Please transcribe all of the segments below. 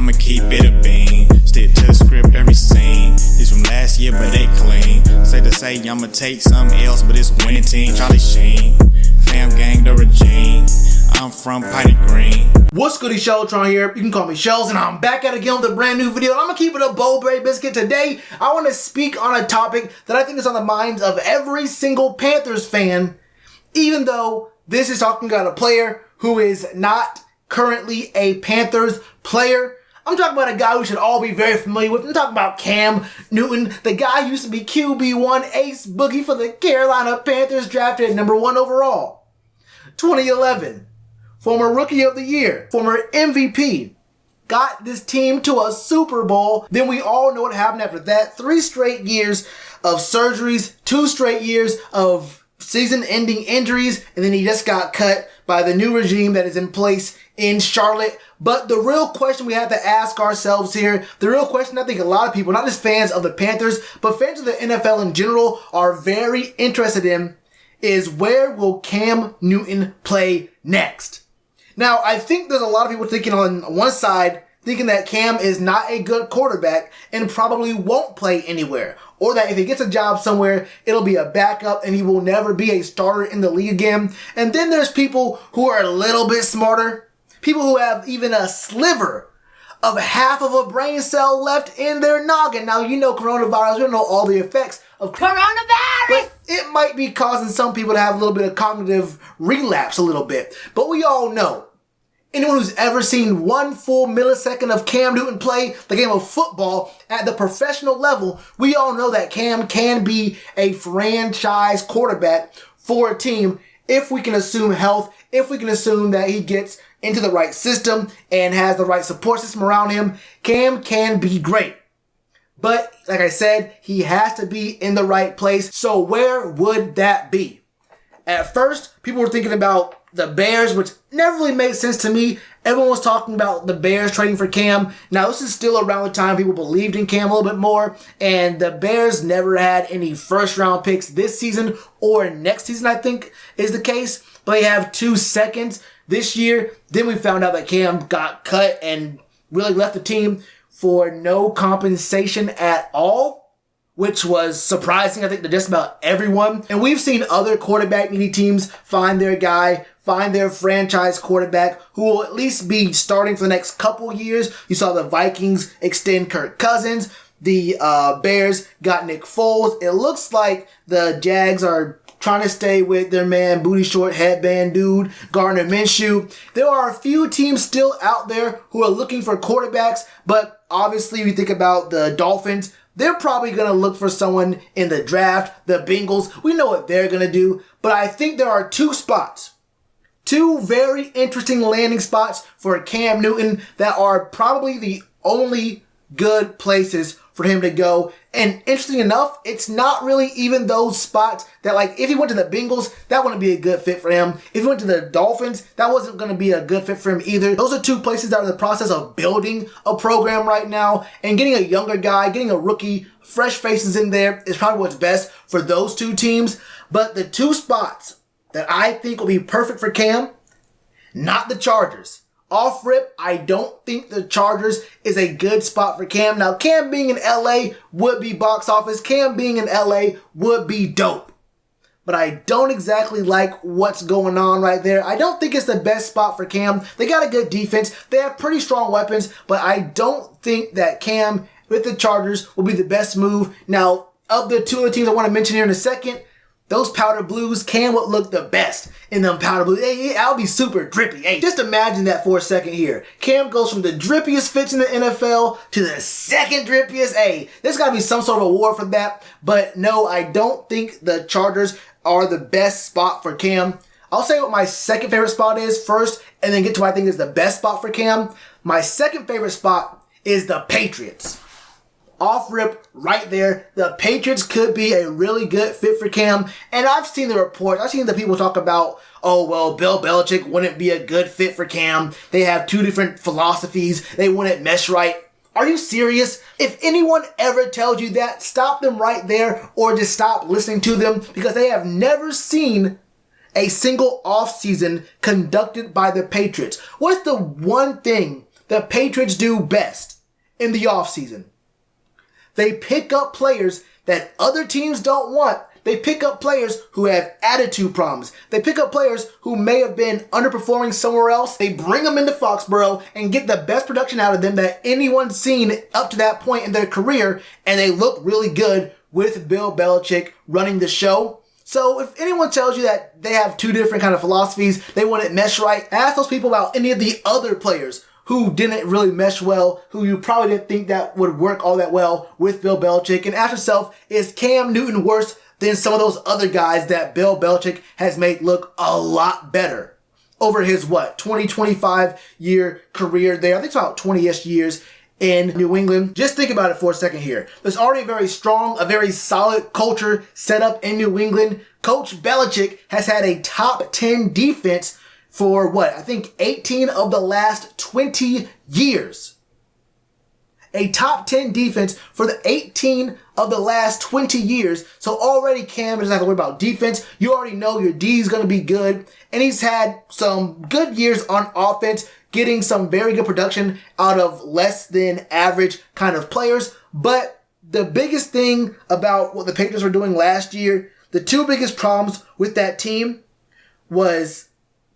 I'ma keep it a bean. Stick to the script every scene. This from last year, but they clean. Say to say, I'ma take something else, but it's winning team. Charlie Sheen, fam gang the regime. I'm from Potty Green. What's good, it's Shellitronnn here. You can call me Shells, and I'm back at it again with a brand new video. I'm gonna keep it a Bowberry biscuit. Today, I want to speak on a topic that I think is on the minds of every single Panthers fan, even though this is talking about a player who is not currently a Panthers player. I'm talking about a guy we should all be very familiar with. I'm talking about Cam Newton, the guy who used to be QB1 ace boogie for the Carolina Panthers, drafted at number 1 overall. 2011. Former Rookie of the Year, former MVP, got this team to a Super Bowl. Then we all know what happened after that. 3 straight years of surgeries, 2 straight years of season-ending injuries, and then he just got cut by the new regime that is in place in Charlotte. But the real question we have to ask ourselves here, the real question I think a lot of people, not just fans of the Panthers, but fans of the NFL in general, are very interested in, is where will Cam Newton play next? Now, I think there's a lot of people thinking on one side, thinking that Cam is not a good quarterback and probably won't play anywhere. Or that if he gets a job somewhere, it'll be a backup and he will never be a starter in the league again. And then there's people who are a little bit smarter. People who have even a sliver of half of a brain cell left in their noggin. Now, you know coronavirus, we don't know all the effects of coronavirus, but it might be causing some people to have a little bit of cognitive relapse a little bit. But we all know, anyone who's ever seen 1 full millisecond of Cam Newton play the game of football at the professional level, we all know that Cam can be a franchise quarterback for a team if we can assume health, if we can assume that he gets into the right system and has the right support system around him. Cam can be great. But like I said, he has to be in the right place. So where would that be? At first, people were thinking about the Bears, which never really made sense to me. Everyone was talking about the Bears trading for Cam. Now, this is still around the time people believed in Cam a little bit more. And the Bears never had any first-round picks this season or next season, I think, is the case. But they have 2 seconds this year. Then we found out that Cam got cut and really left the team for no compensation at all, which was surprising, I think, to just about everyone. And we've seen other quarterback-needy teams find their guy, find their franchise quarterback who will at least be starting for the next couple years. You saw the Vikings extend Kirk Cousins. The Bears got Nick Foles. It looks like the Jags are trying to stay with their man, booty short headband dude, Gardner Minshew. There are a few teams still out there who are looking for quarterbacks, but obviously we think about the Dolphins. They're probably going to look for someone in the draft. The Bengals, we know what they're going to do. But I think there are 2 spots, 2 very interesting landing spots for Cam Newton that are probably the only good places for him to go. And interesting enough, it's not really even those spots that, like, if he went to the Bengals, that wouldn't be a good fit for him. If he went to the Dolphins, that wasn't going to be a good fit for him either. Those are 2 places that are in the process of building a program right now, and getting a younger guy, getting a rookie, fresh faces in there is probably what's best for those 2 teams. But the 2 spots that I think will be perfect for Cam, not the Chargers. Off rip, I don't think the Chargers is a good spot for Cam. Now, Cam being in LA would be box office. Cam being in LA would be dope. But I don't exactly like what's going on right there. I don't think it's the best spot for Cam. They got a good defense. They have pretty strong weapons. But I don't think that Cam with the Chargers will be the best move. Now, of the 2 other teams I want to mention here in a second, those powder blues, Cam would look the best in them powder blues. Hey, I'll be super drippy. Hey, just imagine that for a second here. Cam goes from the drippiest fits in the NFL to the second drippiest. Hey, there's got to be some sort of award for that. But no, I don't think the Chargers are the best spot for Cam. I'll say what my second favorite spot is first, and then get to what I think is the best spot for Cam. My second favorite spot is the Patriots. Off rip right there, the Patriots could be a really good fit for Cam. And I've seen the reports, I've seen the people talk about, oh, well, Bill Belichick wouldn't be a good fit for Cam. They have 2 different philosophies. They wouldn't mesh right. Are you serious? If anyone ever tells you that, stop them right there or just stop listening to them, because they have never seen a single offseason conducted by the Patriots. What's the one thing the Patriots do best in the offseason. They pick up players that other teams don't want. They pick up players who have attitude problems. They pick up players who may have been underperforming somewhere else. They bring them into Foxborough and get the best production out of them that anyone's seen up to that point in their career, and they look really good with Bill Belichick running the show. So if anyone tells you that they have two different kind of philosophies, they want it mesh right, ask those people about any of the other players who didn't really mesh well, who you probably didn't think that would work all that well with Bill Belichick, and ask yourself, is Cam Newton worse than some of those other guys that Bill Belichick has made look a lot better over his, 25 year career there? I think it's about 20-ish years in New England. Just think about it for a second here. There's already a very strong, a very solid culture set up in New England. Coach Belichick has had a top 10 defense for I think 18 of the last 20 years. A top 10 defense for the 18 of the last 20 years. So already Cam doesn't have to worry about defense. You already know your D is going to be good. And he's had some good years on offense, getting some very good production out of less than average kind of players. But the biggest thing about what the Patriots were doing last year, the two biggest problems with that team was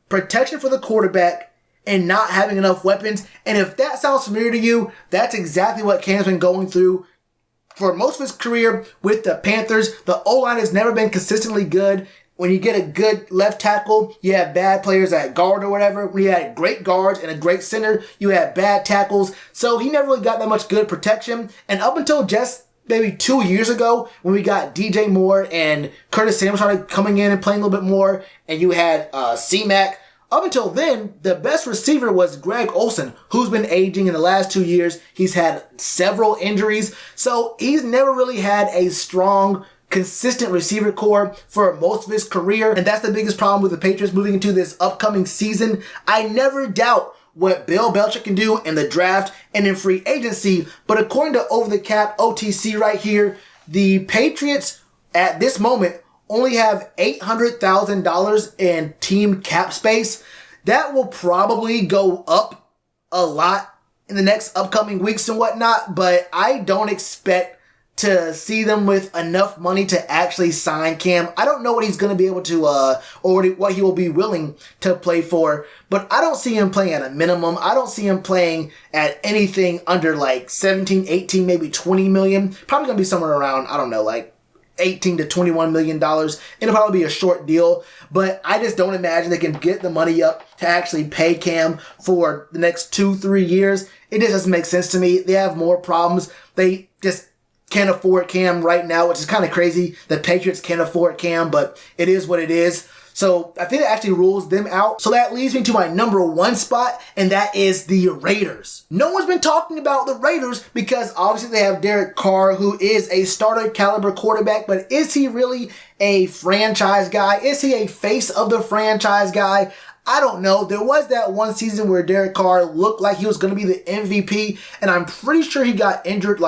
protection for the quarterback and not having enough weapons. And if that sounds familiar to you, that's exactly what Cam's been going through for most of his career with the Panthers. The O-line has never been consistently good. When you get a good left tackle, you have bad players at guard or whatever. When you had great guards and a great center, you had bad tackles. So he never really got that much good protection. And up until just maybe 2 years ago, when we got DJ Moore and Curtis Samuel started coming in and playing a little bit more, and you had C-Mac, up until then, the best receiver was Greg Olsen, who's been aging in the last 2 years. He's had several injuries, so he's never really had a strong, consistent receiver core for most of his career, and that's the biggest problem with the Patriots moving into this upcoming season. I never doubt what Bill Belichick can do in the draft and in free agency, but according to Over the Cap OTC right here, the Patriots at this moment only have $800,000 in team cap space. That will probably go up a lot in the next upcoming weeks and whatnot, but I don't expect to see them with enough money to actually sign Cam. I don't know what he's going to be able to, or what he will be willing to play for, but I don't see him playing at a minimum. I don't see him playing at anything under like 17, 18, maybe 20 million. Probably going to be somewhere around, I don't know, like $18 to $21 million. It'll probably be a short deal, but I just don't imagine they can get the money up to actually pay Cam for the next 2-3 years. It just doesn't make sense to me. They have more problems. They just can't afford Cam right now, which is kind of crazy. The Patriots can't afford Cam, but it is what it is. So I think it actually rules them out. So that leads me to my number one spot, and that is the Raiders. No one's been talking about the Raiders because obviously they have Derek Carr, who is a starter caliber quarterback, but is he really a franchise guy? Is he a face of the franchise guy? I don't know. There was that one season where Derek Carr looked like he was going to be the MVP, and I'm pretty sure he got injured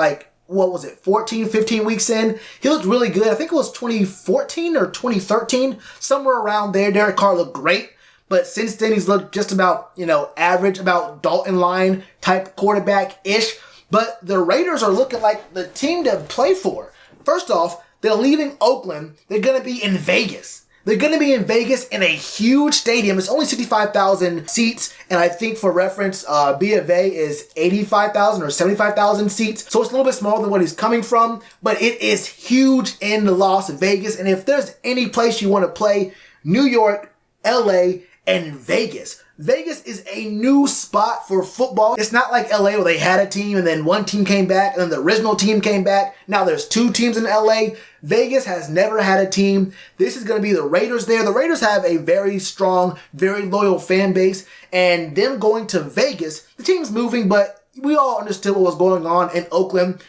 14, 15 weeks in. He looked really good. I think it was 2014 or 2013, somewhere around there. Derek Carr looked great. But since then, he's looked just about, average, about Dalton line type quarterback-ish. But the Raiders are looking like the team to play for. First off, they're leaving Oakland. They're going to be in Vegas. They're going to be in Vegas in a huge stadium. It's only 65,000 seats. And I think for reference, B of A is 85,000 or 75,000 seats. So it's a little bit smaller than what he's coming from. But it is huge in Las Vegas. And if there's any place you want to play, New York, LA, and Vegas. Vegas is a new spot for football. It's not like LA where they had a team and then one team came back and then the original team came back. Now there's two teams in LA. Vegas has never had a team. This is going to be the Raiders there. The Raiders have a very strong, very loyal fan base, and them going to Vegas, the team's moving, but we all understood what was going on in Oakland.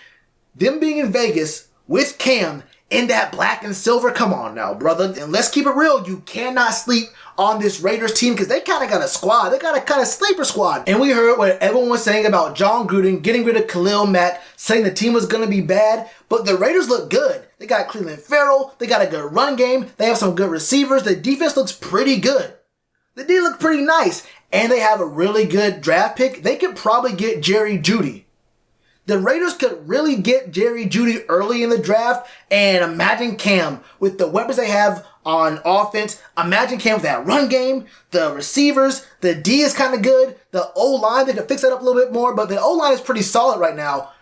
Them being in Vegas with Cam in that black and silver, come on now, brother. And let's keep it real. You cannot sleep on this Raiders team because they kind of got a squad. They got a kind of sleeper squad. And we heard what everyone was saying about John Gruden getting rid of Khalil Mack, saying the team was going to be bad. But the Raiders look good. They got Cleveland Farrell. They got a good run game. They have some good receivers. The defense looks pretty good. They did look pretty nice. And they have a really good draft pick. They could probably get Jerry Jeudy. The Raiders could really get Jerry Jeudy early in the draft. And imagine Cam with the weapons they have on offense. Imagine Cam with that run game, the receivers, the D is kind of good. The O-line, they can fix that up a little bit more. But the O-line is pretty solid right now.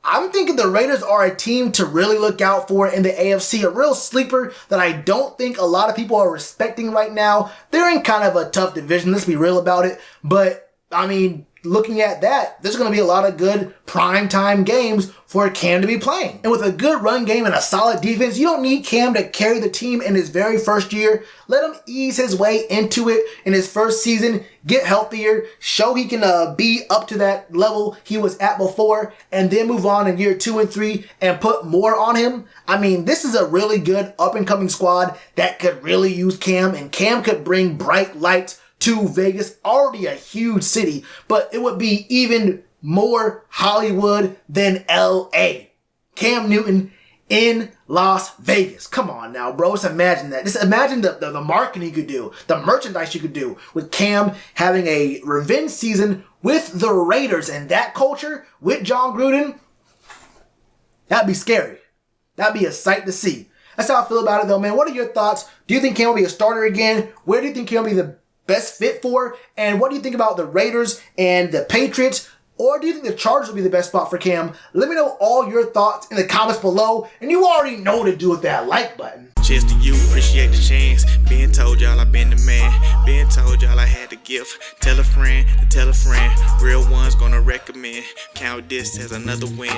I'm thinking the Raiders are a team to really look out for in the AFC. A real sleeper that I don't think a lot of people are respecting right now. They're in kind of a tough division, let's be real about it. But, I mean, looking at that, there's going to be a lot of good primetime games for Cam to be playing. And with a good run game and a solid defense, you don't need Cam to carry the team in his very first year. Let him ease his way into it in his first season, get healthier, show he can be up to that level he was at before, and then move on in year 2 and 3 and put more on him. I mean, this is a really good up-and-coming squad that could really use Cam, and Cam could bring bright lights to Vegas, already a huge city, but it would be even more Hollywood than LA. Cam Newton in Las Vegas. Come on now, bro. Just imagine that. Just imagine the marketing you could do, the merchandise you could do with Cam having a revenge season with the Raiders and that culture with John Gruden. That'd be scary. That'd be a sight to see. That's how I feel about it though, man. What are your thoughts? Do you think Cam will be a starter again? Where do you think Cam will be the best fit for? And what do you think about the Raiders and the Patriots? Or do you think the Chargers will be the best spot for Cam? Let me know all your thoughts in the comments below. And you already know what to do with that like button. Cheers to you, appreciate the chance. Been told y'all I been the man. Been told y'all I had the gift. Tell a friend to tell a friend. Real ones gonna recommend. Count this as another win.